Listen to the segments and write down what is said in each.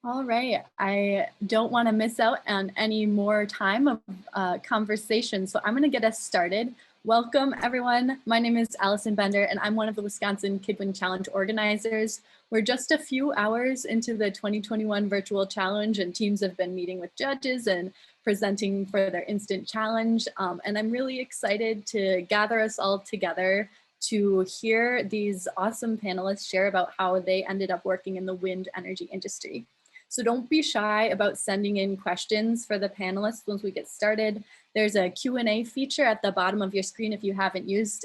All right, I don't want to miss out on any more time of conversation, so I'm going to get us started. Welcome, everyone. My name is Allison Bender, and I'm one of the Wisconsin KidWind Challenge organizers. We're just a few hours into the 2021 virtual challenge, and teams have been meeting with judges and presenting for their instant challenge. And I'm really excited to gather us all together to hear these awesome panelists share about how they ended up working in the wind energy industry. So don't be shy about sending in questions for the panelists once we get started. There's a Q&A feature at the bottom of your screen if you haven't used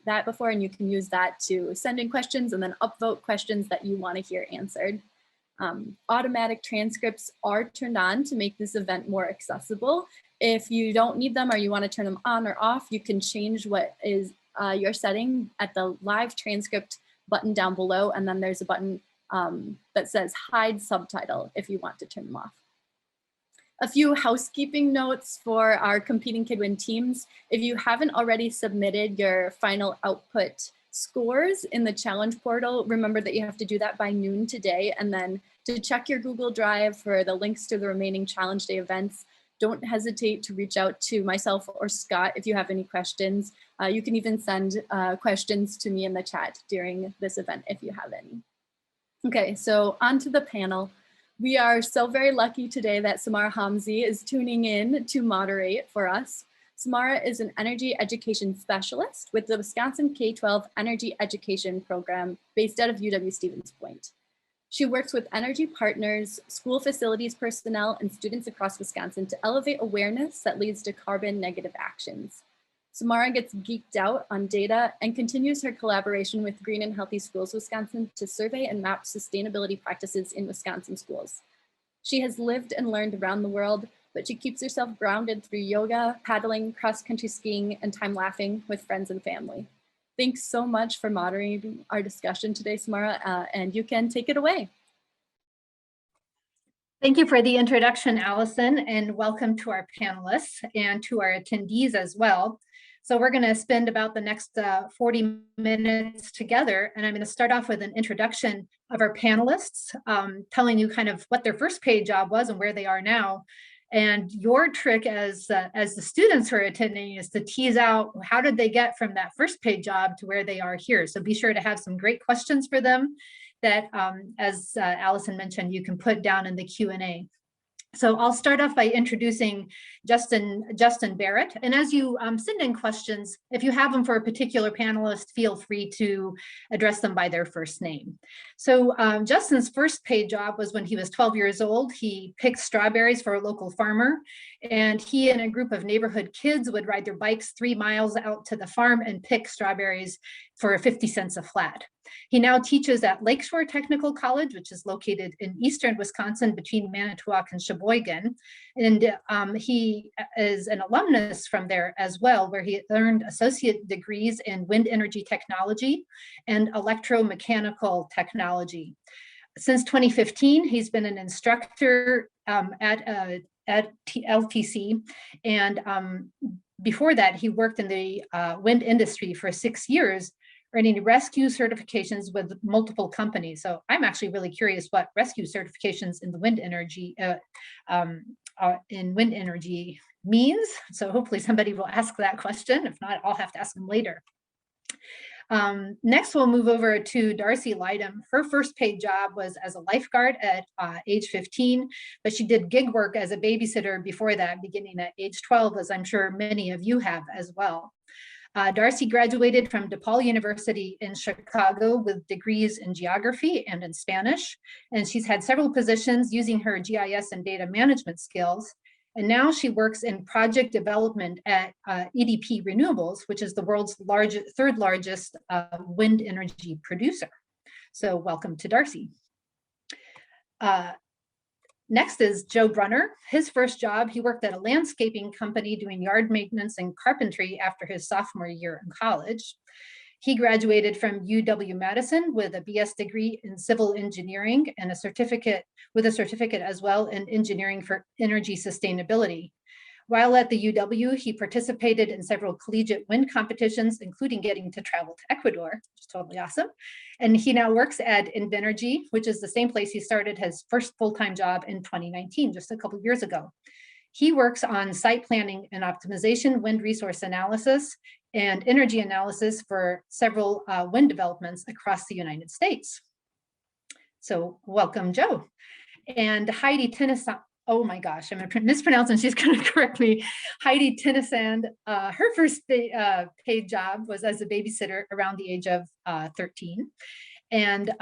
that before, and you can use that to send in questions and then upvote questions that you want to hear answered. Automatic transcripts are turned on to make this event more accessible. If you don't need them or you want to turn them on or off, you can change what is your setting at the live transcript button down below, and then there's a button that says hide subtitle if you want to turn them off. A few housekeeping notes for our competing KidWind teams. If you haven't already submitted your final output scores in the challenge portal, remember that you have to do that by noon today. And then to check your Google Drive for the links to the remaining challenge day events, don't hesitate to reach out to myself or Scott if you have any questions. You can even send questions to me in the chat during this event if you have any. Okay, so on to the panel. We are so very lucky today that Samara Hamzi is tuning in to moderate for us. Samara is an energy education specialist with the Wisconsin K-12 Energy Education Program based out of UW-Stevens Point. She works with energy partners, school facilities personnel, and students across Wisconsin to elevate awareness that leads to carbon negative actions. Samara gets geeked out on data and continues her collaboration with Green and Healthy Schools Wisconsin to survey and map sustainability practices in Wisconsin schools. She has lived and learned around the world, but she keeps herself grounded through yoga, paddling, cross-country skiing, and time laughing with friends and family. Thanks so much for moderating our discussion today, Samara, and you can take it away. Thank you for the introduction, Allison, and welcome to our panelists and to our attendees as well. So we're going to spend about the next 40 minutes together, and I'm going to start off with an introduction of our panelists, telling you kind of what their first paid job was and where they are now. And your trick as the students who are attending is to tease out how did they get from that first paid job to where they are here. So be sure to have some great questions for them that, as Allison mentioned, you can put down in the Q&A. So I'll start off by introducing Justin Barrett. And as you send in questions, if you have them for a particular panelist, feel free to address them by their first name. So Justin's first paid job was when he was 12 years old. He picked strawberries for a local farmer, and he and a group of neighborhood kids would ride their bikes 3 miles out to the farm and pick strawberries for 50 cents a flat. He now teaches at Lakeshore Technical College, which is located in eastern Wisconsin between Manitowoc and Sheboygan. And he is an alumnus from there as well, where he earned associate degrees in wind energy technology and electromechanical technology. Since 2015, he's been an instructor at LTC, and before that, he worked in the wind industry for 6 years, earning rescue certifications with multiple companies. So I'm actually really curious what rescue certifications in the wind energy means. So hopefully somebody will ask that question. If not, I'll have to ask them later. Next, we'll move over to Darcy Lydom. Her first paid job was as a lifeguard at age 15, but she did gig work as a babysitter before that, beginning at age 12, as I'm sure many of you have as well. Darcy graduated from DePaul University in Chicago with degrees in geography and in Spanish, and she's had several positions using her GIS and data management skills. And now she works in project development at EDP Renewables, which is the world's third largest wind energy producer. So welcome to Darcy. Next is Joe Brunner. His first job, he worked at a landscaping company doing yard maintenance and carpentry after his sophomore year in college. He graduated from UW-Madison with a BS degree in civil engineering and a certificate as well in engineering for energy sustainability. While at the UW, he participated in several collegiate wind competitions, including getting to travel to Ecuador, which is totally awesome. And he now works at Invenergy, which is the same place he started his first full-time job in 2019, just a couple of years ago. He works on site planning and optimization, wind resource analysis, and energy analysis for several wind developments across the United States. So welcome, Joe. And Heidi Tennyson, oh my gosh, I'm going to mispronounce and she's going to correct me. Heidi Tennyson, her first paid job was as a babysitter around the age of 13. And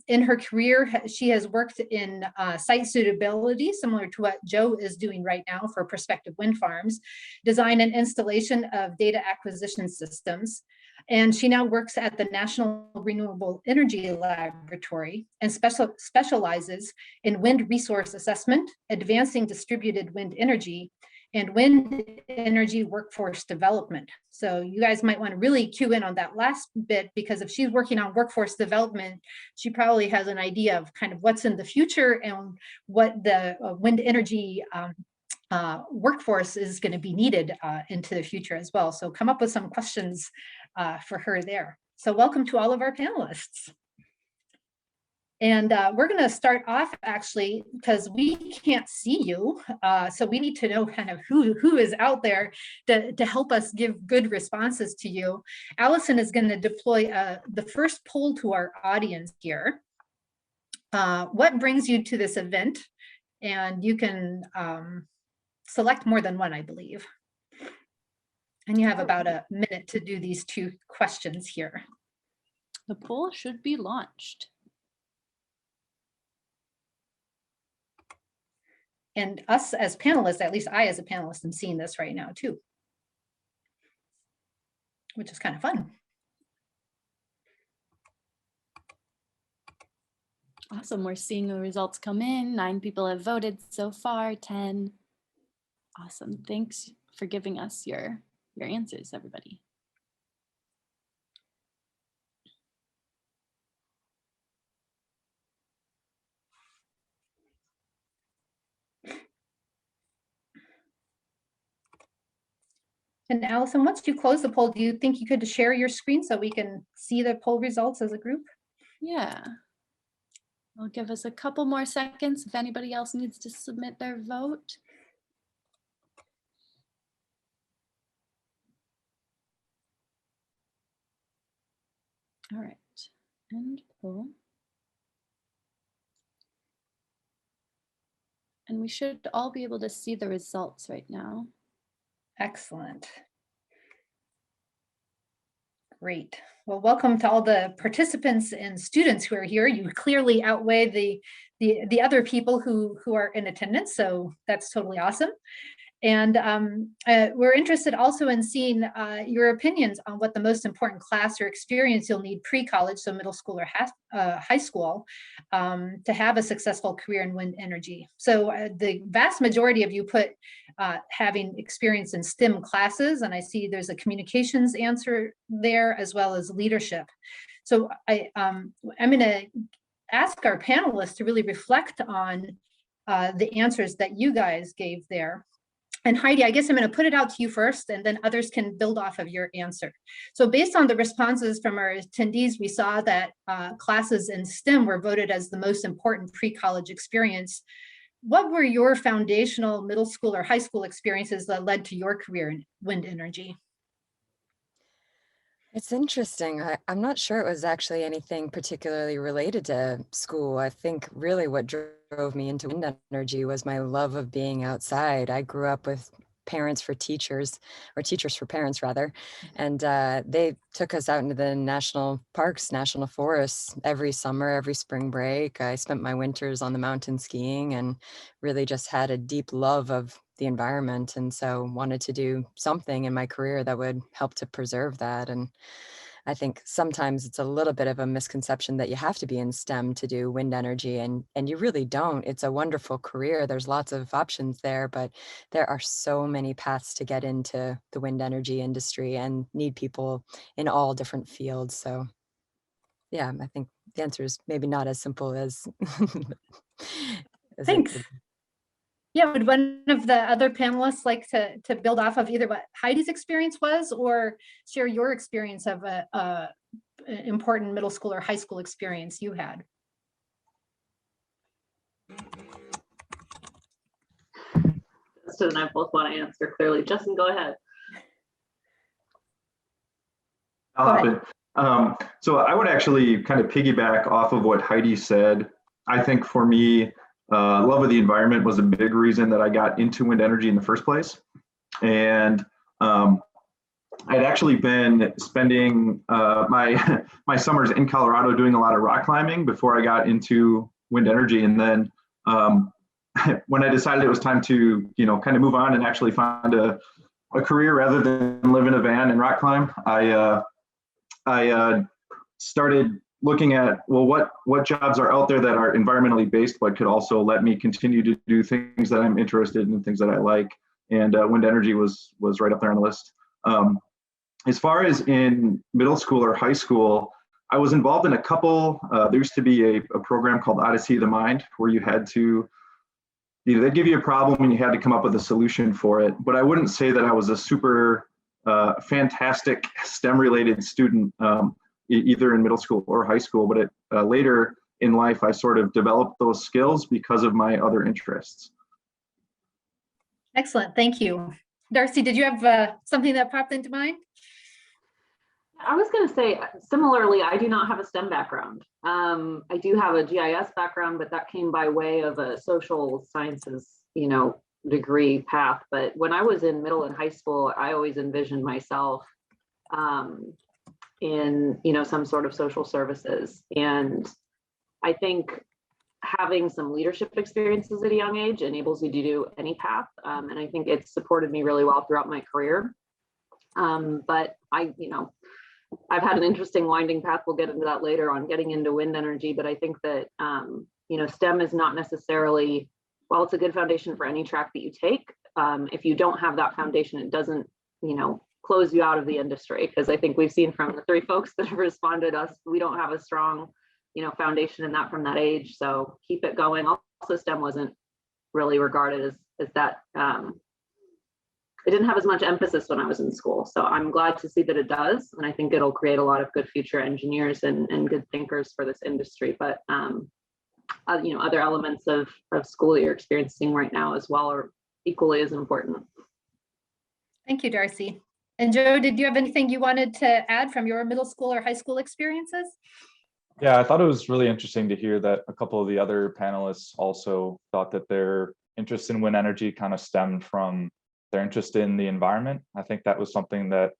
in her career, she has worked in site suitability, similar to what Joe is doing right now for prospective wind farms, design and installation of data acquisition systems. And she now works at the National Renewable Energy Laboratory and specializes in wind resource assessment, advancing distributed wind energy, and wind energy workforce development. So you guys might want to really cue in on that last bit, because if she's working on workforce development, she probably has an idea of kind of what's in the future and what the wind energy workforce is going to be needed into the future as well. So come up with some questions for her there. So welcome to all of our panelists. And we're going to start off actually because we can't see you. So we need to know kind of who is out there to help us give good responses to you. Allison is going to deploy the first poll to our audience here. What brings you to this event? And you can select more than one, I believe. And you have about a minute to do these two questions here. The poll should be launched. And us as panelists, at least I as a panelist am seeing this right now too, which is kind of fun. Awesome, we're seeing the results come in. 9 people have voted so far, 10. Awesome, thanks for giving us your answers, everybody. And Allison, once you close the poll, do you think you could share your screen so we can see the poll results as a group? Yeah. I'll give us a couple more seconds if anybody else needs to submit their vote. All right, end poll. And we should all be able to see the results right now. Excellent. Great. Well, welcome to all the participants and students who are here. You clearly outweigh the other people who are in attendance, so that's totally awesome. And we're interested also in seeing your opinions on what the most important class or experience you'll need pre-college, so middle school or high school, to have a successful career in wind energy. So the vast majority of you put having experience in STEM classes, and I see there's a communications answer there as well as leadership. So I'm going to ask our panelists to really reflect on the answers that you guys gave there. And Heidi, I guess I'm going to put it out to you first, and then others can build off of your answer. So based on the responses from our attendees, we saw that classes in STEM were voted as the most important pre-college experience. What were your foundational middle school or high school experiences that led to your career in wind energy? It's interesting. I'm not sure it was actually anything particularly related to school. I think really what drove me into wind energy was my love of being outside. I grew up with parents for teachers, or teachers for parents rather, and they took us out into the national parks, national forests every summer, every spring break. I spent my winters on the mountain skiing and really just had a deep love of the environment, and so wanted to do something in my career that would help to preserve that. And I think sometimes it's a little bit of a misconception that you have to be in STEM to do wind energy, and you really don't. It's a wonderful career. There's lots of options there, but there are so many paths to get into the wind energy industry and need people in all different fields. So yeah, I think the answer is maybe not as simple as Thanks. Yeah, would one of the other panelists like to build off of either what Heidi's experience was or share your experience of a important middle school or high school experience you had? Justin and I both want to answer clearly. Justin, go ahead. So I would actually kind of piggyback off of what Heidi said. I think for me, love of the environment was a big reason that I got into wind energy in the first place. And I'd actually been spending my summers in Colorado doing a lot of rock climbing before I got into wind energy. And then when I decided it was time to, kind of move on and actually find a career rather than live in a van and rock climb, I started looking at, well, what jobs are out there that are environmentally based, but could also let me continue to do things that I'm interested in, things that I like. And wind energy was right up there on the list. As far as in middle school or high school, I was involved in a couple. There used to be a program called Odyssey of the Mind, where you had to, they'd give you a problem and you had to come up with a solution for it. But I wouldn't say that I was a super fantastic STEM-related student, either in middle school or high school. But later in life, I sort of developed those skills because of my other interests. Excellent, thank you. Darcy, did you have something that popped into mind? I was going to say, similarly, I do not have a STEM background. I do have a GIS background, but that came by way of a social sciences, degree path. But when I was in middle and high school, I always envisioned myself in, some sort of social services. And I think having some leadership experiences at a young age enables you to do any path. And I think it's supported me really well throughout my career. But I've had an interesting winding path. We'll get into that later on getting into wind energy. But I think that, STEM is not necessarily, while it's a good foundation for any track that you take, if you don't have that foundation, it doesn't, close you out of the industry. Because I think we've seen from the three folks that have responded us, we don't have a strong, foundation in that from that age. So keep it going. Also, STEM wasn't really regarded as that. It didn't have as much emphasis when I was in school. So I'm glad to see that it does. And I think it'll create a lot of good future engineers and good thinkers for this industry. But, other elements of school that you're experiencing right now as well are equally as important. Thank you, Darcy. And Joe, did you have anything you wanted to add from your middle school or high school experiences? Yeah, I thought it was really interesting to hear that a couple of the other panelists also thought that their interest in wind energy kind of stemmed from their interest in the environment. I think that was something that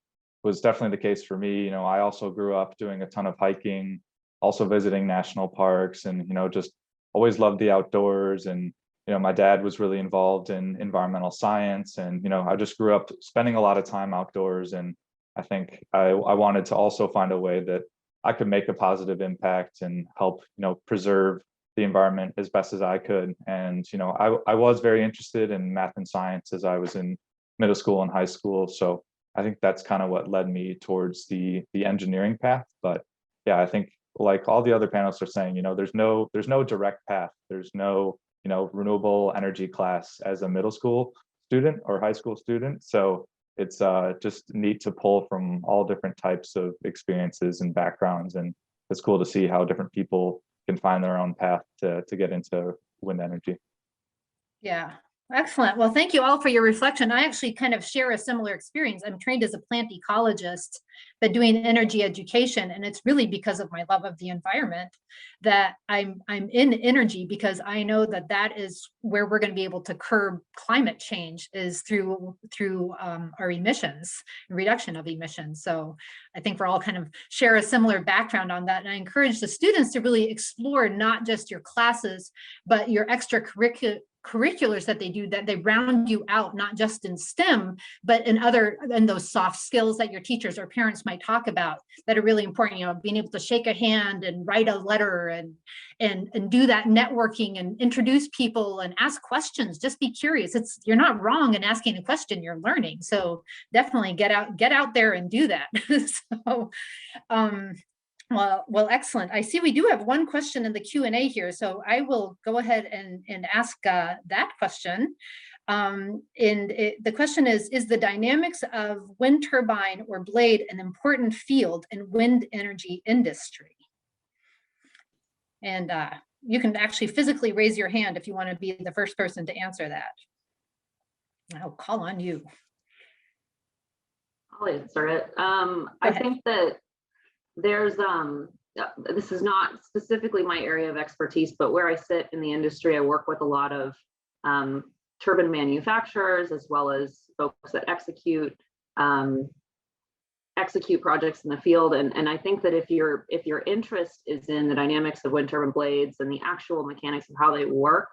was definitely the case for me. I also grew up doing a ton of hiking, also visiting national parks, and, just always loved the outdoors. And, my dad was really involved in environmental science. And, I just grew up spending a lot of time outdoors. And I think I wanted to also find a way that I could make a positive impact and help, preserve the environment as best as I could. And, I was very interested in math and science as I was in middle school and high school. So I think that's kind of what led me towards the engineering path. But yeah, I think like all the other panelists are saying, there's no direct path. There's no, renewable energy class as a middle school student or high school student. So it's just neat to pull from all different types of experiences and backgrounds. And it's cool to see how different people can find their own path to get into wind energy. Yeah, excellent. Well, thank you all for your reflection. I actually kind of share a similar experience. I'm trained as a plant ecologist, but doing energy education. And it's really because of my love of the environment that I'm in energy, because I know that is where we're going to be able to curb climate change is through our emissions, reduction of emissions. So I think we're all kind of share a similar background on that. And I encourage the students to really explore not just your classes, but your extracurriculars that they do, that they round you out, not just in STEM, but in those soft skills that your teachers or parents might talk about that are really important, being able to shake a hand and write a letter and do that networking and introduce people and ask questions. Just be curious. You're not wrong in asking a question, you're learning. So definitely get out there and do that. So Well, excellent. I see we do have one question in the Q&A here, so I will go ahead and ask that question. The question is the dynamics of wind turbine or blade an important field in wind energy industry? And you can actually physically raise your hand if you want to be the first person to answer that. I'll call on you. I'll answer it. I think that there's, this is not specifically my area of expertise, but where I sit in the industry, I work with a lot of turbine manufacturers, as well as folks that execute projects in the field. And I think that if your interest is in the dynamics of wind turbine blades and the actual mechanics of how they work,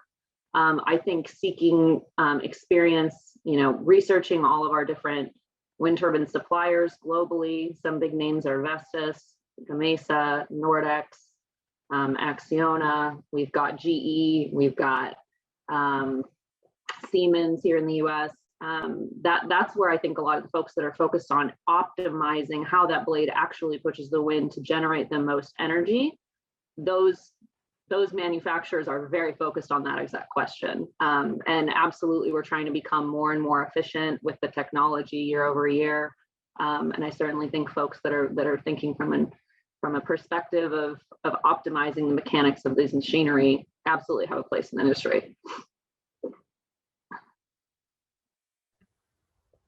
I think seeking experience, researching all of our different wind turbine suppliers globally. Some big names are Vestas, Gamesa, Nordex, Acciona. We've got GE. We've got Siemens here in the US. That's where I think a lot of the folks that are focused on optimizing how that blade actually pushes the wind to generate the most energy, those manufacturers are very focused on that exact question. And absolutely, we're trying to become more and more efficient with the technology year over year. And I certainly think folks that are thinking from a perspective of optimizing the mechanics of these machinery absolutely have a place in the industry.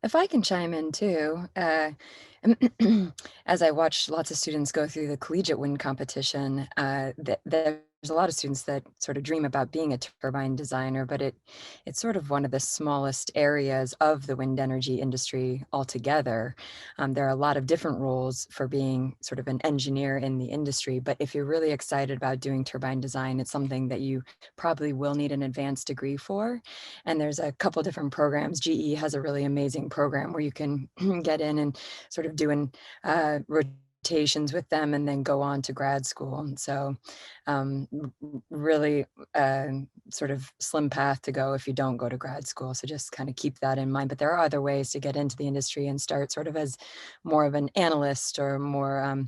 If I can chime in too, as I watch lots of students go through the collegiate wind competition, there's a lot of students that sort of dream about being a turbine designer, but it's sort of one of the smallest areas of the wind energy industry altogether. There are a lot of different roles for being sort of an engineer in the industry, but if you're really excited about doing turbine design, it's something that you probably will need an advanced degree for. And there's a couple different programs. GE has a really amazing program where you can get in and sort of doing rotations with them and then go on to grad school. And so really sort of slim path to go if you don't go to grad school. So just kind of keep that in mind. But there are other ways to get into the industry and start sort of as more of an analyst or more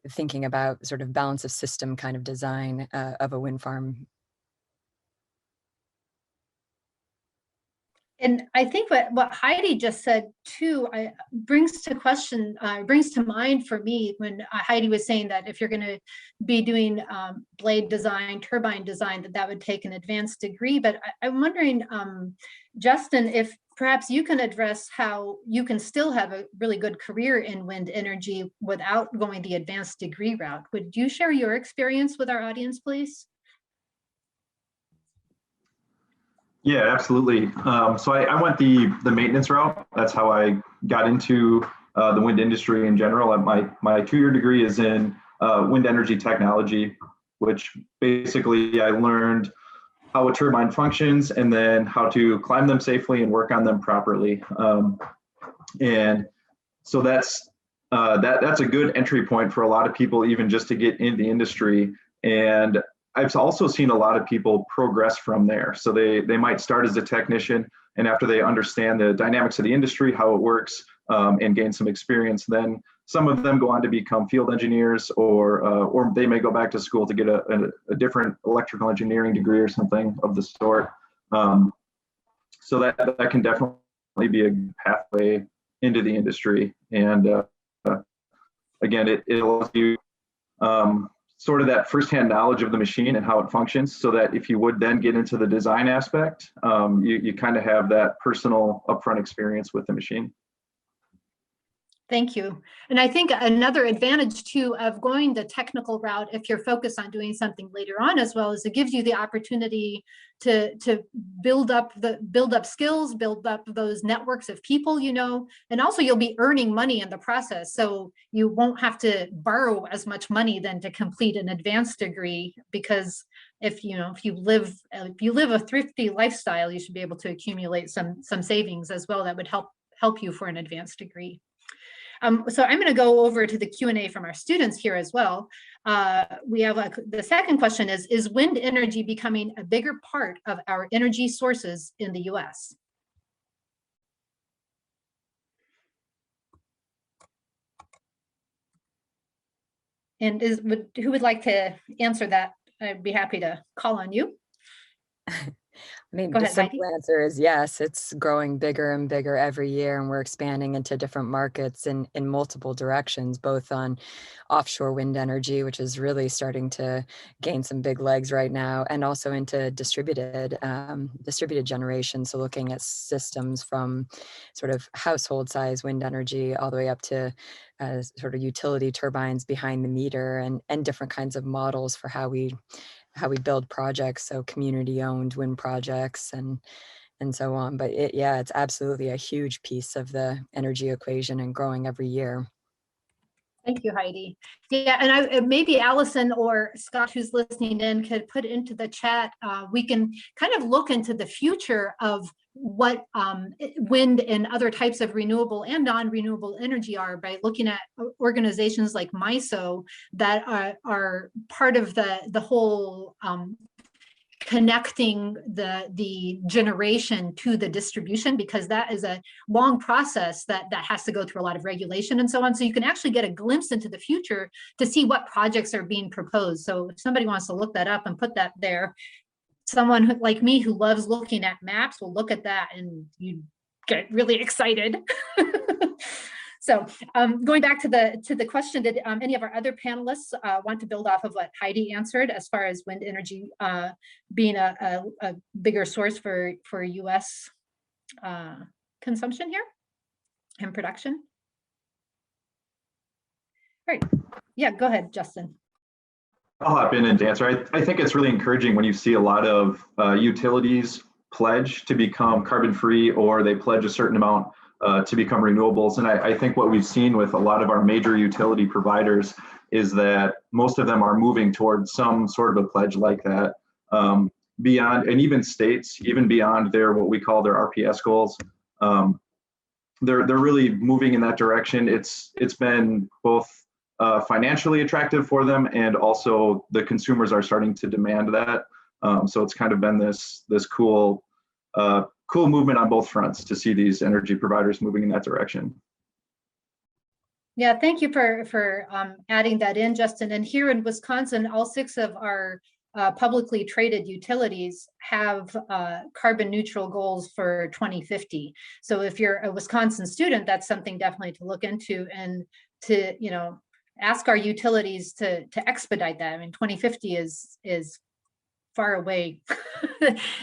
thinking about sort of balance of system kind of design of a wind farm. And I think what Heidi just said too brings to mind for me when Heidi was saying that if you're going to be doing blade design, turbine design, that would take an advanced degree. But I'm wondering, Justin, if perhaps you can address how you can still have a really good career in wind energy without going the advanced degree route. Would you share your experience with our audience, please? Yeah, absolutely. So I went the maintenance route. That's how I got into the wind industry in general. My 2-year degree is in wind energy technology, which basically I learned how a turbine functions and then how to climb them safely and work on them properly. And so that's a good entry point for a lot of people, even just to get into the industry. And I've also seen a lot of people progress from there. So they might start as a technician, and after they understand the dynamics of the industry, how it works, and gain some experience, then some of them go on to become field engineers, or they may go back to school to get a different electrical engineering degree or something of the sort. So that can definitely be a pathway into the industry. And again, it allows you sort of that firsthand knowledge of the machine and how it functions, so that if you would then get into the design aspect, you kind of have that personal upfront experience with the machine. Thank you. And I think another advantage too of going the technical route, if you're focused on doing something later on as well, is it gives you the opportunity to build up skills, build up those networks of people, and also you'll be earning money in the process. So you won't have to borrow as much money then to complete an advanced degree, because if you live a thrifty lifestyle, you should be able to accumulate some savings as well that would help you for an advanced degree. So I'm going to go over to the Q&A from our students here as well. We have the second question is wind energy becoming a bigger part of our energy sources in the US? And who would like to answer that? I'd be happy to call on you. I mean, Go the ahead, Heidi. simple answer is yes, it's growing bigger and bigger every year, and we're expanding into different markets in multiple directions, both on offshore wind energy, which is really starting to gain some big legs right now, and also into distributed generation. So looking at systems from sort of household size wind energy all the way up to sort of utility turbines behind the meter, and different kinds of models for how we build projects, so community owned wind projects and so on. But it's absolutely a huge piece of the energy equation and growing every year. Thank you, Heidi. Yeah, and maybe Allison or Scott, who's listening in, could put into the chat. We can kind of look into the future of what wind and other types of renewable and non-renewable energy are by looking at organizations like MISO that are part of the whole connecting the generation to the distribution, because that is a long process that has to go through a lot of regulation and so on. So you can actually get a glimpse into the future to see what projects are being proposed. So if somebody wants to look that up and put that there, someone like me who loves looking at maps will look at that and you get really excited. So going back to the question, did any of our other panelists want to build off of what Heidi answered as far as wind energy being a bigger source for US consumption here and production? All right, yeah, go ahead, Justin. I'll hop in and answer. I think it's really encouraging when you see a lot of utilities pledge to become carbon free, or they pledge a certain amount to become renewables. And I think what we've seen with a lot of our major utility providers is that most of them are moving towards some sort of a pledge like that, beyond, and even states, even beyond what we call their RPS goals. They're really moving in that direction. It's been both financially attractive for them, and also the consumers are starting to demand that. So it's kind of been this cool movement on both fronts to see these energy providers moving in that direction. Yeah, thank you for adding that in, Justin. And here in Wisconsin, all 6 of our publicly traded utilities have carbon neutral goals for 2050. So if you're a Wisconsin student, that's something definitely to look into and to, ask our utilities to expedite that. I mean, 2050 is far away.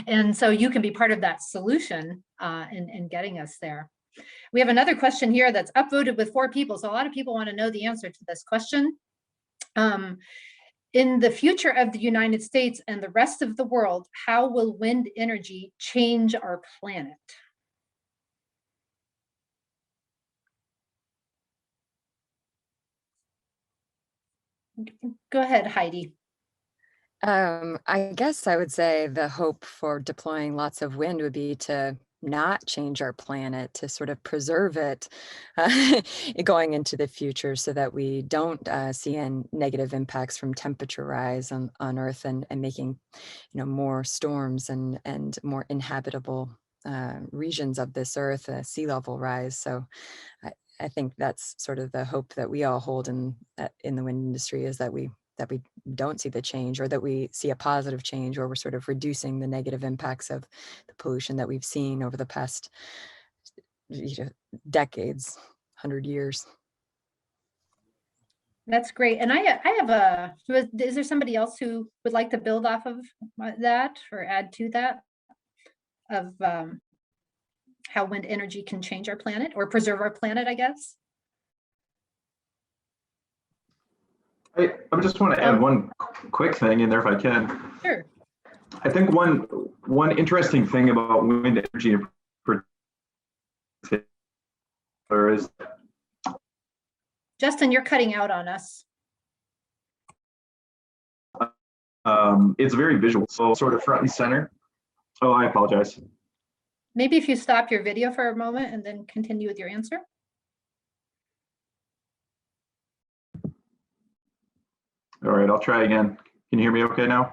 And so you can be part of that solution in getting us there. We have another question here that's upvoted with 4 people. So a lot of people want to know the answer to this question. In the future of the United States and the rest of the world, how will wind energy change our planet? Go ahead, Heidi. I guess I would say the hope for deploying lots of wind would be to not change our planet, to sort of preserve it going into the future, so that we don't see any negative impacts from temperature rise on Earth, and making more storms and more inhabitable regions of this Earth, sea level rise. So I think that's sort of the hope that we all hold in the wind industry, is that we don't see the change, or that we see a positive change, or we're sort of reducing the negative impacts of the pollution that we've seen over the past decades, 100 years. That's great. And I have is there somebody else who would like to build off of that or add to that, of how wind energy can change our planet or preserve our planet, I guess? I just want to add one quick thing in there, if I can. Sure. I think one interesting thing about wind energy in particular is, Justin, you're cutting out on us. it's very visual, so sort of front and center. Oh, I apologize. Maybe if you stop your video for a moment and then continue with your answer. All right, I'll try again. Can you hear me okay now?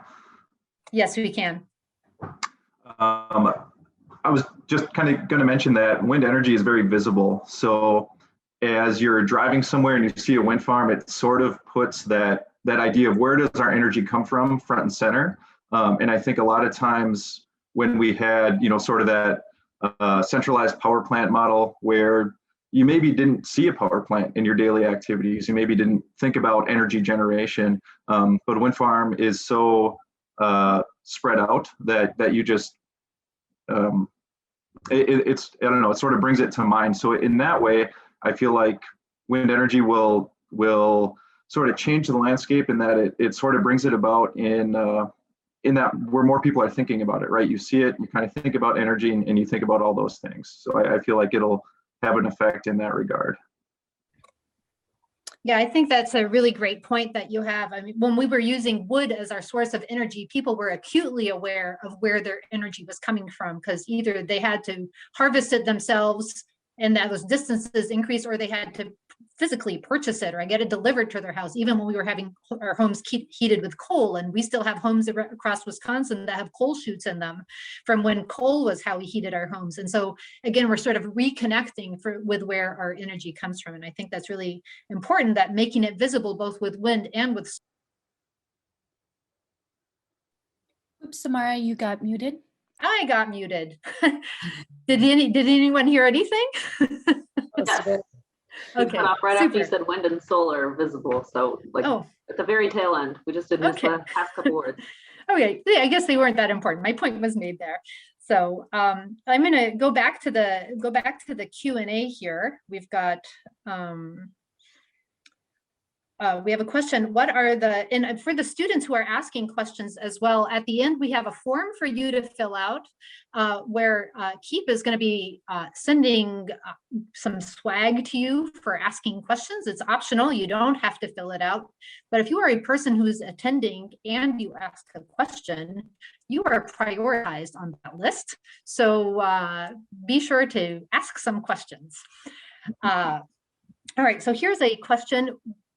Yes, we can. I was just kind of going to mention that wind energy is very visible. So as you're driving somewhere and you see a wind farm, it sort of puts that idea of where does our energy come from front and center. And I think a lot of times when we had, sort of that centralized power plant model where you maybe didn't see a power plant in your daily activities, you maybe didn't think about energy generation, but a wind farm is so spread out that you just, it's, I don't know, it sort of brings it to mind. So in that way, I feel like wind energy will sort of change the landscape in that it sort of brings it about in that where more people are thinking about it, right? You see it, you kind of think about energy and you think about all those things. So I feel like it'll have an effect in that regard. Yeah, I think that's a really great point that you have. I mean, when we were using wood as our source of energy, people were acutely aware of where their energy was coming from, because either they had to harvest it themselves and that those distances increased, or they had to physically purchase it or get it delivered to their house, even when we were having our homes heated with coal. And we still have homes across Wisconsin that have coal chutes in them from when coal was how we heated our homes. And so again, we're sort of reconnecting with where our energy comes from. And I think that's really important, that making it visible both with wind and with. Oops, Samara, you got muted. I got muted. Did anyone hear anything? Yes. Okay. Right after you said wind and solar visible. So like at the very tail end, we just did miss the past couple words. Okay, yeah, I guess they weren't that important. My point was made there. So I'm going to go back to the Q&A here. We've got we have a question. What are and for the students who are asking questions as well, at the end, we have a form for you to fill out where Keep is going to be sending some swag to you for asking questions. It's optional. You don't have to fill it out. But if you are a person who is attending and you ask a question, you are prioritized on that list. So be sure to ask some questions. All right, so here's a question.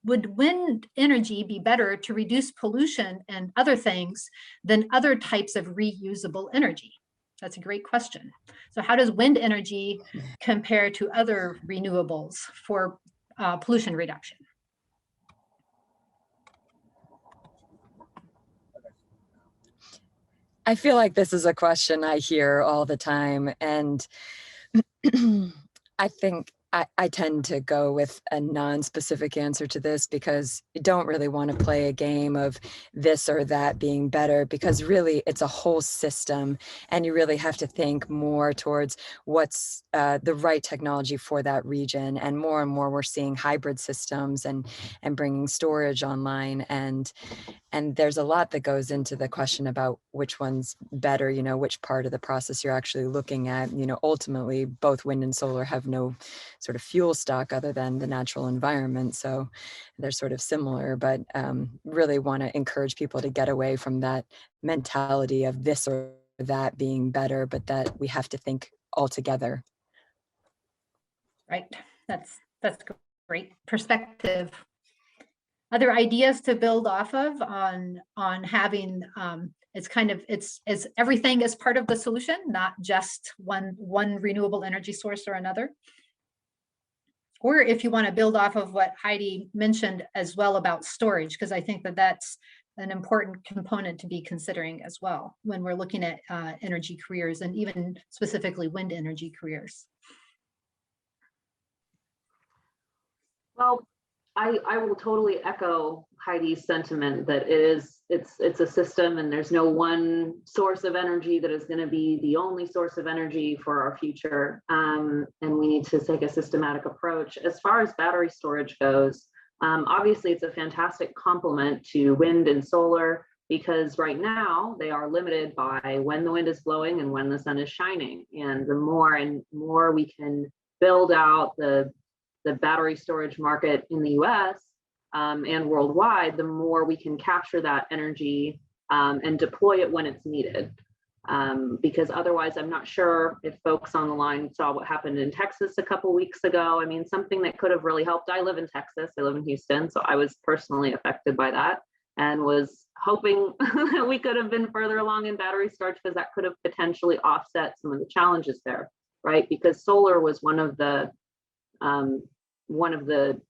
Would wind energy be better to reduce pollution and other things than other types of reusable energy? That's a great question. So how does wind energy compare to other renewables for pollution reduction? I feel like this is a question I hear all the time, and I think I tend to go with a non-specific answer to this because you don't really want to play a game of this or that being better, because really it's a whole system and you really have to think more towards what's the right technology for that region. And more we're seeing hybrid systems and bringing storage online, and there's a lot that goes into the question about which one's better, which part of the process you're actually looking at. Ultimately both wind and solar have no sort of fuel stock other than the natural environment. So they're sort of similar, but really want to encourage people to get away from that mentality of this or that being better, but that we have to think all together. Right, that's great perspective. Other ideas to build off of on having it's everything is part of the solution, not just one renewable energy source or another. Or if you want to build off of what Heidi mentioned as well about storage, because I think that's an important component to be considering as well when we're looking at energy careers, and even specifically wind energy careers. Well, I will totally echo Heidi's sentiment that it's a system, and there's no one source of energy that is going to be the only source of energy for our future. And we need to take a systematic approach. As far as battery storage goes, obviously it's a fantastic complement to wind and solar, because right now they are limited by when the wind is blowing and when the sun is shining. And the more and more we can build out the battery storage market in the US and worldwide, the more we can capture that energy and deploy it when it's needed. Because otherwise, I'm not sure if folks on the line saw what happened in Texas a couple weeks ago. I mean, something that could have really helped. I live in Texas, I live in Houston, so I was personally affected by that and was hoping that we could have been further along in battery storage, because that could have potentially offset some of the challenges there, right? Because solar was one of the one of the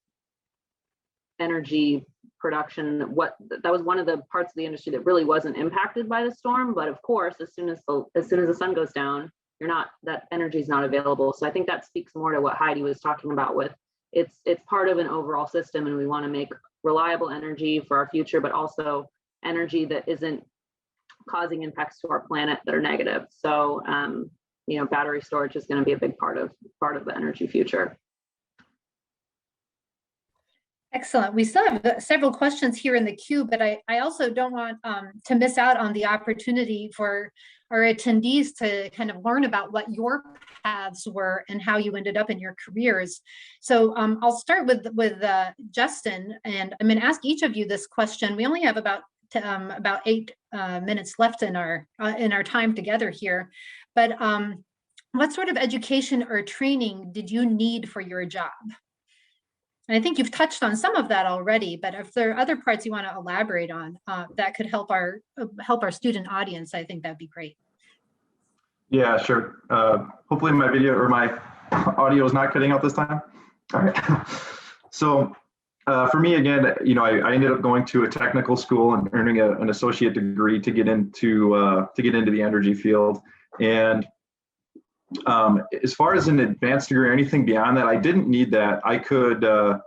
energy production, that was one of the parts of the industry that really wasn't impacted by the storm. But of course, as soon as the sun goes down, that energy is not available. So I think that speaks more to what Heidi was talking about with it's part of an overall system, and we want to make reliable energy for our future, but also energy that isn't causing impacts to our planet that are negative. So battery storage is going to be a big part of the energy future. Excellent. We still have several questions here in the queue, but I also don't want to miss out on the opportunity for our attendees to kind of learn about what your paths were and how you ended up in your careers. So I'll start with Justin, and I'm going to ask each of you this question. We only have about 8 minutes left in our time together here, but what sort of education or training did you need for your job? And I think you've touched on some of that already, but if there are other parts you want to elaborate on that could help our student audience, I think that'd be great. Yeah, sure. Hopefully my video or my audio is not cutting out this time. All right. So for me, again, I ended up going to a technical school and earning an associate degree to get into the energy field. And as far as an advanced degree or anything beyond that, I didn't need that. I could, I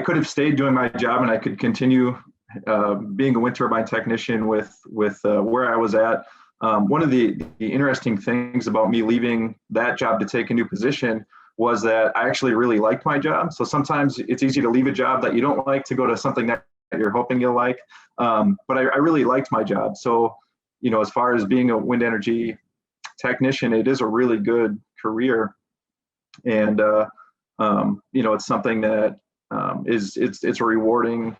could have stayed doing my job, and I could continue being a wind turbine technician with where I was at. One of the interesting things about me leaving that job to take a new position was that I actually really liked my job. So sometimes it's easy to leave a job that you don't like to go to something that you're hoping you'll like. But I really liked my job. So, as far as being a wind energy technician, it is a really good career, and it's something that it's a rewarding,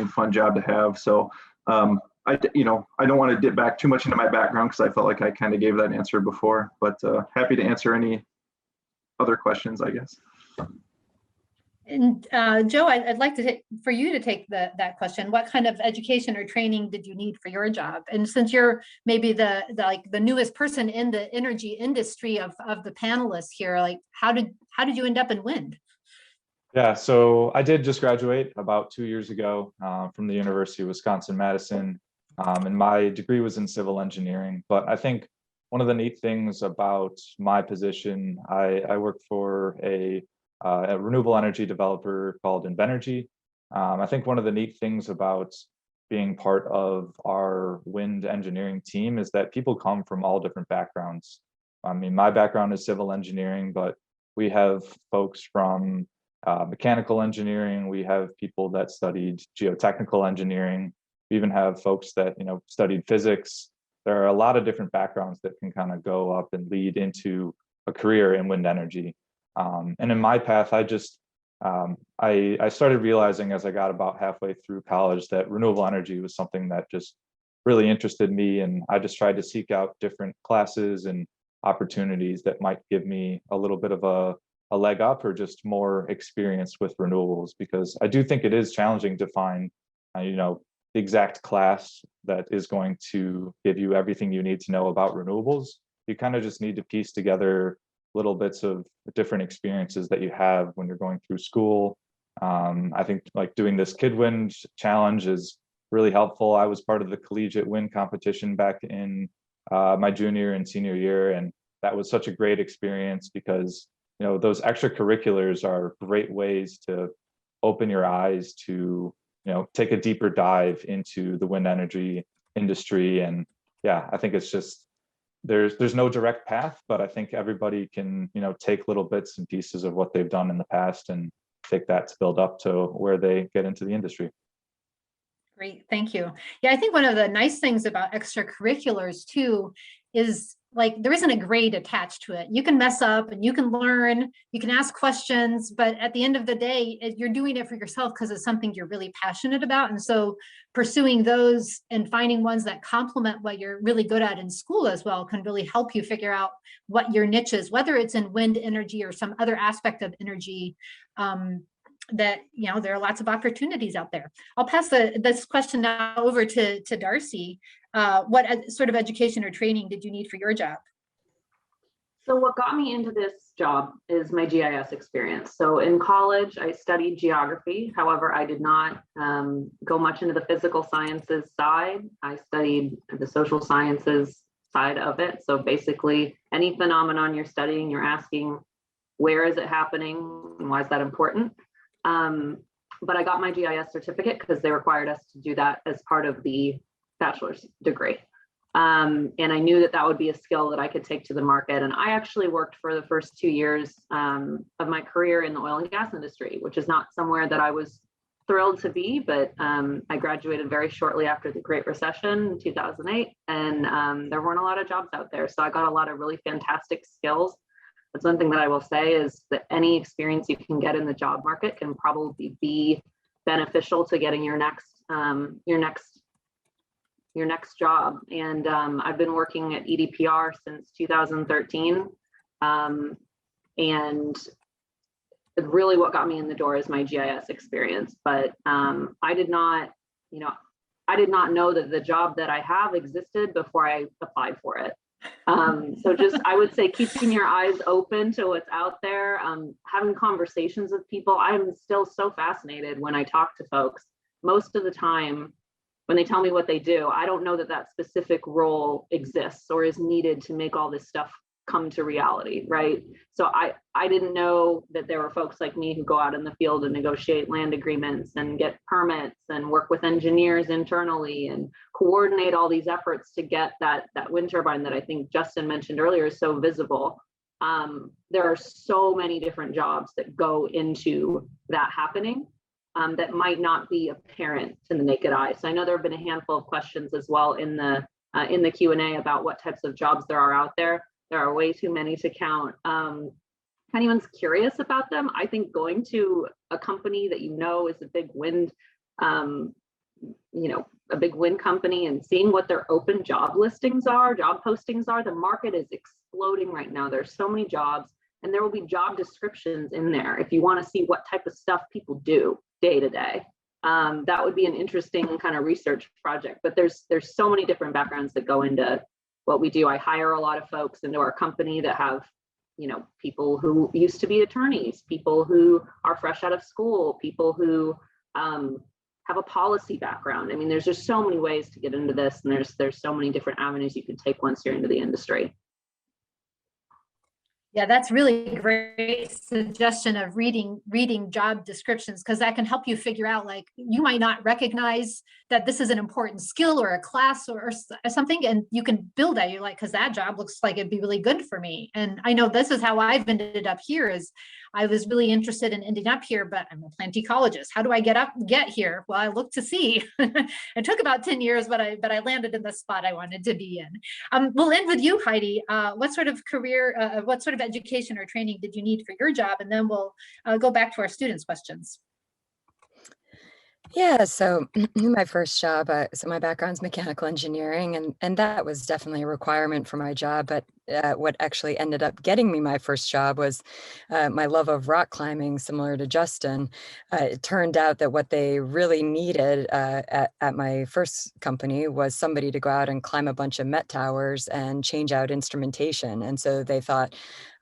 fun job to have. So I don't want to dip back too much into my background because I felt like I kind of gave that answer before, but happy to answer any other questions, I guess. And Joe, I'd like for you to take that question. What kind of education or training did you need for your job? And since you're maybe the newest person in the energy industry of the panelists here, like how did you end up in wind? Yeah, so I did just graduate about 2 years ago from the University of Wisconsin-Madison, and my degree was in civil engineering. But I think one of the neat things about my position, I work for a renewable energy developer called Invenergy. I think one of the neat things about being part of our wind engineering team is that people come from all different backgrounds. I mean, my background is civil engineering, but we have folks from mechanical engineering. We have people that studied geotechnical engineering. We even have folks that studied physics. There are a lot of different backgrounds that can kind of go up and lead into a career in wind energy. And in my path, I started realizing as I got about halfway through college that renewable energy was something that just really interested me. And I just tried to seek out different classes and opportunities that might give me a little bit of a leg up or just more experience with renewables, because I do think it is challenging to find, the exact class that is going to give you everything you need to know about renewables. You kind of just need to piece together little bits of different experiences that you have when you're going through school. I think like doing this KidWind challenge is really helpful. I was part of the collegiate wind competition back in my junior and senior year, and that was such a great experience because those extracurriculars are great ways to open your eyes to take a deeper dive into the wind energy industry. And yeah, I think it's just there's no direct path, but I think everybody can take little bits and pieces of what they've done in the past and take that to build up to where they get into the industry. Great, thank you. Yeah, I think one of the nice things about extracurriculars too is like there isn't a grade attached to it. You can mess up and you can learn, you can ask questions, but at the end of the day, you're doing it for yourself because it's something you're really passionate about. And so pursuing those and finding ones that complement what you're really good at in school as well can really help you figure out what your niche is, whether it's in wind energy or some other aspect of energy. That there are lots of opportunities out there. I'll pass this question now over to Darcy. What sort of education or training did you need for your job? So what got me into this job is my GIS experience. So in college, I studied geography. However, I did not go much into the physical sciences side. I studied the social sciences side of it. So basically, any phenomenon you're studying, you're asking, where is it happening and why is that important? But I got my GIS certificate because they required us to do that as part of the bachelor's degree. And I knew that that would be a skill that I could take to the market. And I actually worked for the first 2 years of my career in the oil and gas industry, which is not somewhere that I was thrilled to be, but I graduated very shortly after the Great Recession in 2008, and there weren't a lot of jobs out there. So I got a lot of really fantastic skills. That's one thing that I will say is that any experience you can get in the job market can probably be beneficial to getting your next job. And I've been working at EDPR since 2013. And really what got me in the door is my GIS experience. But I did not know that the job that I have existed before I applied for it. So just, I would say, keeping your eyes open to what's out there, having conversations with people. I'm still so fascinated when I talk to folks. Most of the time, when they tell me what they do, I don't know that that specific role exists or is needed to make all this stuff come to reality, right? So I didn't know that there were folks like me who go out in the field and negotiate land agreements and get permits and work with engineers internally and coordinate all these efforts to get that wind turbine that I think Justin mentioned earlier is so visible. There are so many different jobs that go into that happening. That might not be apparent to the naked eye. So I know there have been a handful of questions as well in the Q&A about what types of jobs there are out there. There are way too many to count. If anyone's curious about them, I think going to a company that you know is a big wind, a big wind company, and seeing what their open job listings are, job postings are, the market is exploding right now. There's so many jobs, and there will be job descriptions in there if you want to see what type of stuff people do day to day. That would be an interesting kind of research project, but there's so many different backgrounds that go into what we do. I hire a lot of folks into our company that have, people who used to be attorneys, people who are fresh out of school, people who have a policy background. I mean, there's just so many ways to get into this, and there's so many different avenues you can take once you're into the industry. Yeah, that's really a great suggestion of reading job descriptions, because that can help you figure out, like, you might not recognize that this is an important skill or a class or something, and you can build that. You're like, because that job looks like it'd be really good for me. And I know this is how I've ended up here. Is I was really interested in ending up here, but I'm a plant ecologist. How do I get here? Well, I looked to see. It took about 10 years, but I landed in the spot I wanted to be in. We'll end with you, Heidi. What sort of career, what sort of education or training did you need for your job? And then we'll go back to our students' questions. Yeah, so my first job, so my background's mechanical engineering, and that was definitely a requirement for my job. But what actually ended up getting me my first job was my love of rock climbing, similar to Justin. It turned out that what they really needed at my first company was somebody to go out and climb a bunch of Met towers and change out instrumentation. And so they thought,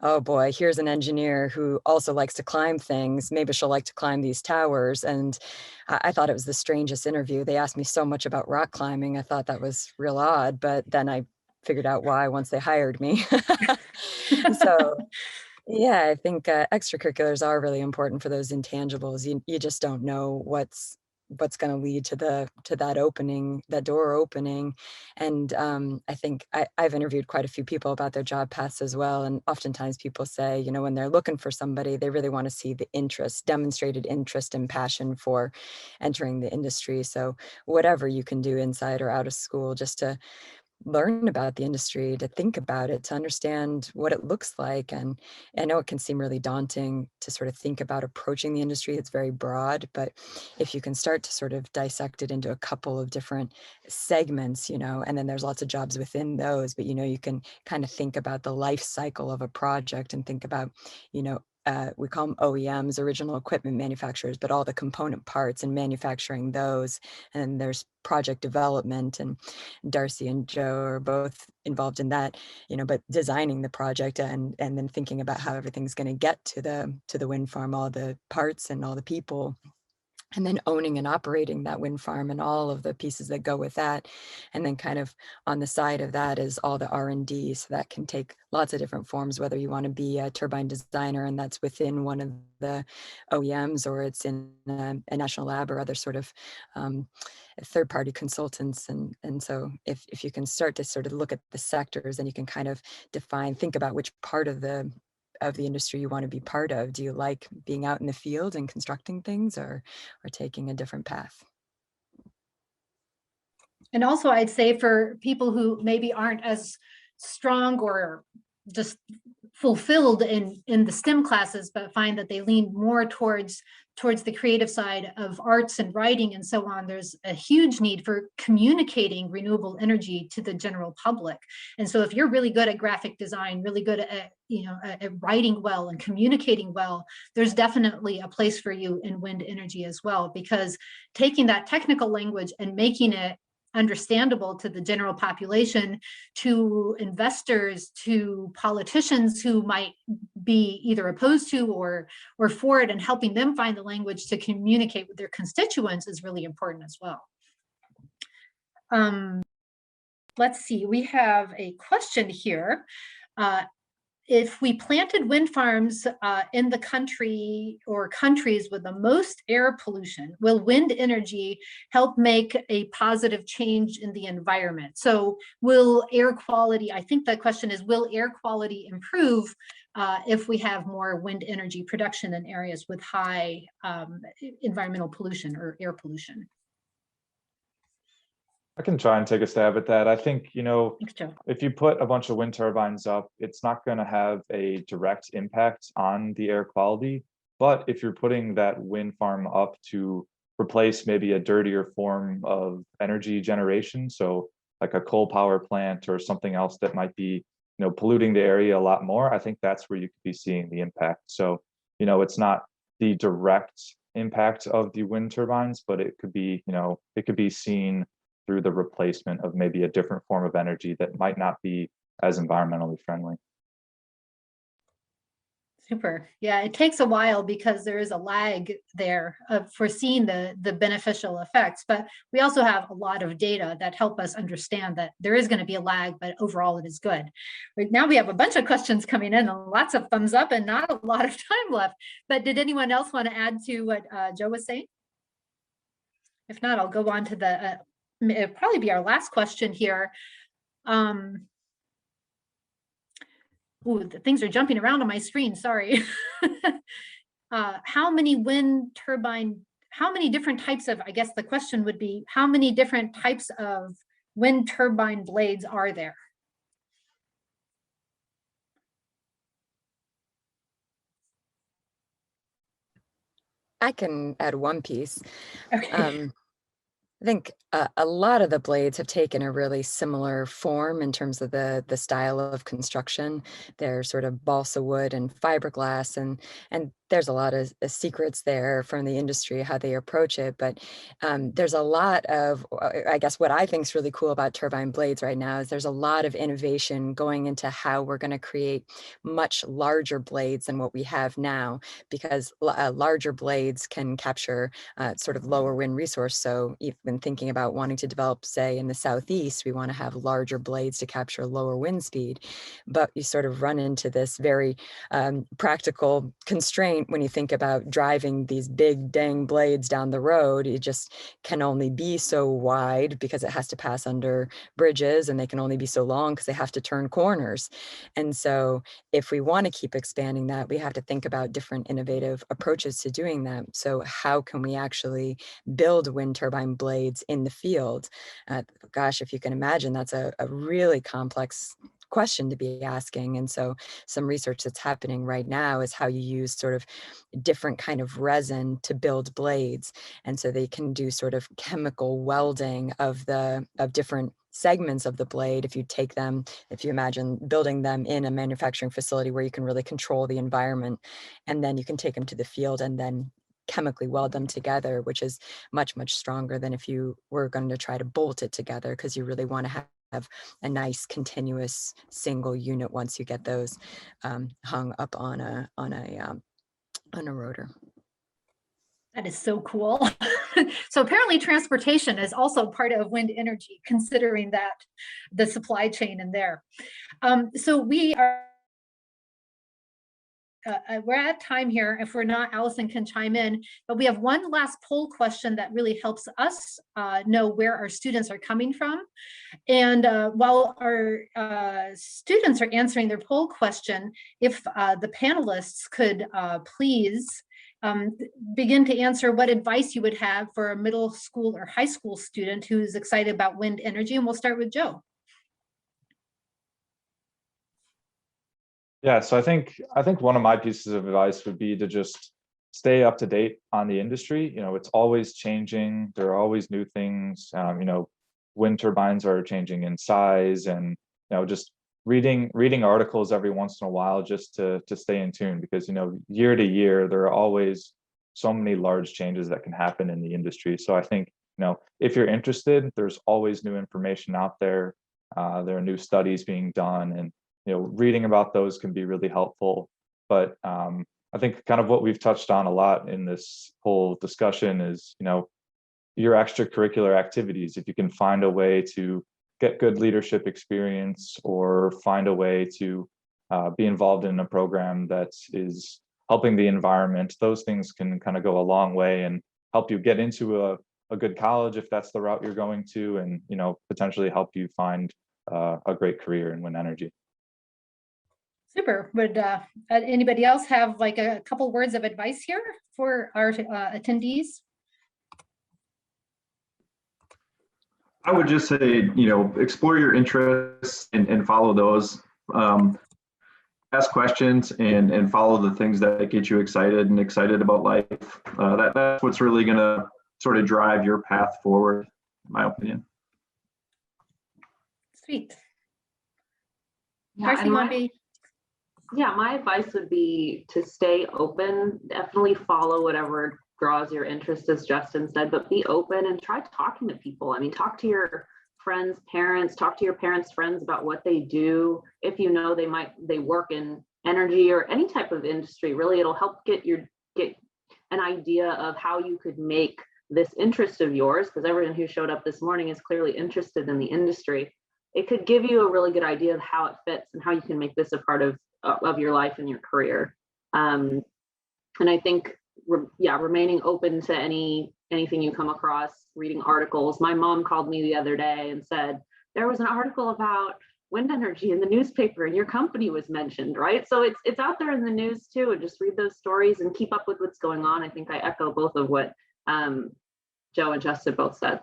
oh boy, here's an engineer who also likes to climb things. Maybe she'll like to climb these towers. And I thought it was the strangest interview. They asked me so much about rock climbing. I thought that was real odd, but then I figured out why once they hired me. So yeah, I think extracurriculars are really important for those intangibles. You just don't know what's going to lead to that opening, that door opening. And I think I've interviewed quite a few people about their job paths as well. And oftentimes people say, when they're looking for somebody, they really want to see the interest, demonstrated interest and passion for entering the industry. So whatever you can do inside or out of school, just to learn about the industry, to think about it, to understand what it looks like. And I know it can seem really daunting to sort of think about approaching the industry. It's very broad, but if you can start to sort of dissect it into a couple of different segments, and then there's lots of jobs within those, but you can kind of think about the life cycle of a project and think about, we call them OEMs, original equipment manufacturers, but all the component parts and manufacturing those. And there's project development, and Darcy and Joe are both involved in that, but designing the project and then thinking about how everything's going to get to the wind farm, all the parts and all the people, and then owning and operating that wind farm and all of the pieces that go with that. And then kind of on the side of that is all the R&D. So that can take lots of different forms, whether you want to be a turbine designer and that's within one of the OEMs, or it's in a national lab or other sort of third-party consultants. And so if you can start to sort of look at the sectors, then you can kind of think about which part of the industry you want to be part of. Do you like being out in the field and constructing things, or taking a different path? And also, I'd say for people who maybe aren't as strong or just fulfilled in the STEM classes, but find that they lean more towards the creative side of arts and writing and so on, there's a huge need for communicating renewable energy to the general public. And so if you're really good at graphic design, really good at writing well and communicating well, there's definitely a place for you in wind energy as well, because taking that technical language and making it understandable to the general population, to investors, to politicians who might be either opposed to or for it, and helping them find the language to communicate with their constituents is really important as well. Let's see, we have a question here. If we planted wind farms in the country or countries with the most air pollution, will wind energy help make a positive change in the environment? So will air quality, I think the question is, will air quality improve if we have more wind energy production in areas with high environmental pollution or air pollution? I can try and take a stab at that. I think, Thanks, Joe. if you put a bunch of wind turbines up, it's not going to have a direct impact on the air quality. But if you're putting that wind farm up to replace maybe a dirtier form of energy generation, so like a coal power plant or something else that might be, polluting the area a lot more, I think that's where you could be seeing the impact. So, it's not the direct impact of the wind turbines, but it could be, it could be seen through the replacement of maybe a different form of energy that might not be as environmentally friendly. Super. Yeah, it takes a while because there is a lag there for seeing the beneficial effects, but we also have a lot of data that help us understand that there is going to be a lag, but overall it is good. Right now we have a bunch of questions coming in and lots of thumbs up and not a lot of time left, but did anyone else want to add to what Joe was saying? If not, I'll go on to it'll probably be our last question here. The things are jumping around on my screen, sorry. How many different types of, I guess the question would be, how many different types of wind turbine blades are there? I can add one piece. Okay. I think a lot of the blades have taken a really similar form in terms of the style of construction. They're sort of balsa wood and fiberglass, and there's a lot of secrets there from the industry, how they approach it. But there's a lot of, I guess what I think is really cool about turbine blades right now is there's a lot of innovation going into how we're going to create much larger blades than what we have now, because larger blades can capture sort of lower wind resource. So even thinking about wanting to develop, say, in the Southeast, we want to have larger blades to capture lower wind speed. But you sort of run into this very practical constraint when you think about driving these big dang blades down the road. It just can only be so wide because it has to pass under bridges, and they can only be so long because they have to turn corners. And so if we want to keep expanding that, we have to think about different innovative approaches to doing that. So how can we actually build wind turbine blades in the field? Gosh, if you can imagine, that's a really complex question to be asking. And so some research that's happening right now is how you use sort of different kind of resin to build blades. And so they can do sort of chemical welding of different segments of the blade, if you take them, if you imagine building them in a manufacturing facility where you can really control the environment, and then you can take them to the field and then chemically weld them together, which is much, much stronger than if you were going to try to bolt it together, because you really want to have a nice continuous single unit once you get those hung up on a rotor. That is so cool. So apparently transportation is also part of wind energy, considering that the supply chain in there. So we are we're at time here. If we're not, Allison can chime in, but we have one last poll question that really helps us know where our students are coming from. And while our students are answering their poll question, if the panelists could please begin to answer what advice you would have for a middle school or high school student who's excited about wind energy. And we'll start with Joe. Yeah, so I think one of my pieces of advice would be to just stay up to date on the industry. You know, it's always changing. There are always new things. You know, wind turbines are changing in size, and you know, just reading articles every once in a while just to stay in tune, because you know, year to year there are always so many large changes that can happen in the industry. So I think, you know, if you're interested, there's always new information out there. There are new studies being done, and you know, reading about those can be really helpful. But I think kind of what we've touched on a lot in this whole discussion is, you know, your extracurricular activities. If you can find a way to get good leadership experience, or find a way to be involved in a program that is helping the environment, those things can kind of go a long way and help you get into a good college if that's the route you're going to, and you know, potentially help you find a great career in wind energy. Super. Would anybody else have like a couple words of advice here for our attendees? I would just say, you know, explore your interests and follow those. Ask questions and follow the things that get you excited about life. That's what's really going to sort of drive your path forward, in my opinion. Sweet. Yeah, Darcy, you want to be? Yeah, my advice would be to stay open. Definitely follow whatever draws your interest, as Justin said, but be open and try talking to people. I mean, talk to your friends' parents, talk to your parents' friends about what they do. If you know they work in energy or any type of industry, really, it'll help get an idea of how you could make this interest of yours, because everyone who showed up this morning is clearly interested in the industry. It could give you a really good idea of how it fits and how you can make this a part of your life and your career. And I think, remaining open to anything you come across, reading articles. My mom called me the other day and said, there was an article about wind energy in the newspaper and your company was mentioned, right? So it's out there in the news too, and just read those stories and keep up with what's going on. I think I echo both of what Joe and Justin both said.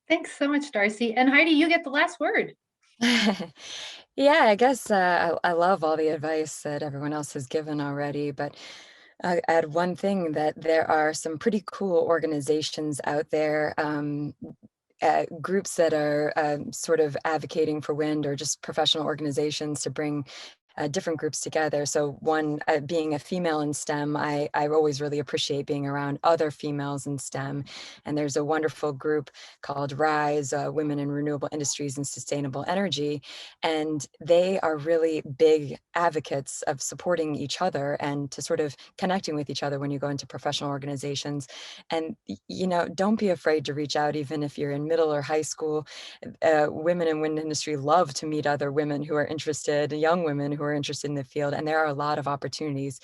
Thanks so much, Darcy. And Heidi, you get the last word. Yeah, I guess I love all the advice that everyone else has given already, but I add one thing, that there are some pretty cool organizations out there, groups that are sort of advocating for wind, or just professional organizations to bring different groups together. So one, being a female in STEM, I always really appreciate being around other females in STEM. And there's a wonderful group called RISE, Women in Renewable Industries and Sustainable Energy. And they are really big advocates of supporting each other and to sort of connecting with each other when you go into professional organizations. And, you know, don't be afraid to reach out, even if you're in middle or high school. Women in wind industry love to meet other women who are interested, young women who are interested in the field, and there are a lot of opportunities.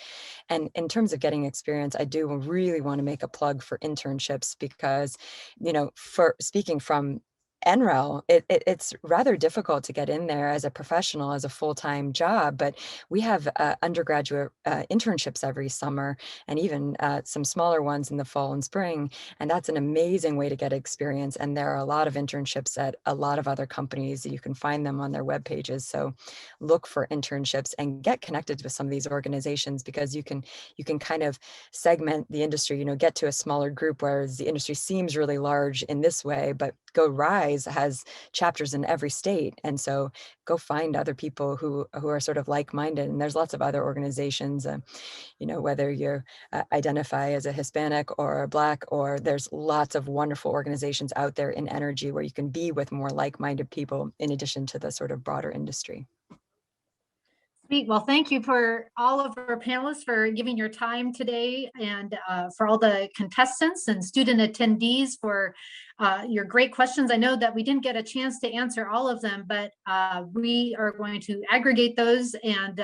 And in terms of getting experience, I do really want to make a plug for internships, because, you know, for speaking from NREL, it's rather difficult to get in there as a professional, as a full-time job, but we have undergraduate internships every summer, and even some smaller ones in the fall and spring, and that's an amazing way to get experience. And there are a lot of internships at a lot of other companies. You can find them on their web pages, so look for internships and get connected with some of these organizations, because you can kind of segment the industry, you know, get to a smaller group, whereas the industry seems really large in this way, but go RISE always has chapters in every state. And so go find other people who are sort of like-minded. And there's lots of other organizations, you know, whether you identify as a Hispanic or a Black, or there's lots of wonderful organizations out there in energy where you can be with more like-minded people in addition to the sort of broader industry. Sweet. Well, thank you for all of our panelists for giving your time today, and for all the contestants and student attendees for your great questions. I know that we didn't get a chance to answer all of them, but we are going to aggregate those, and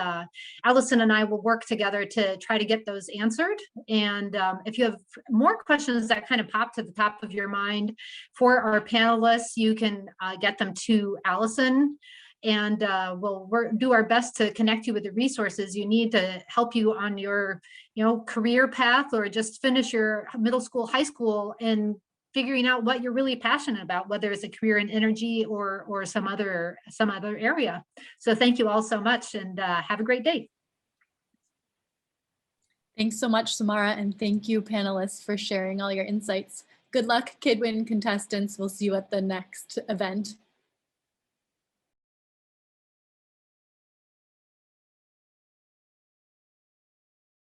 Allison and I will work together to try to get those answered. And if you have more questions that kind of pop to the top of your mind for our panelists, you can get them to Allison, and we'll do our best to connect you with the resources you need to help you on your, you know, career path, or just finish your middle school, high school, and figuring out what you're really passionate about, whether it's a career in energy or some other area. So thank you all so much, and have a great day. Thanks so much, Samara, and thank you, panelists, for sharing all your insights. Good luck, KidWind contestants. We'll see you at the next event.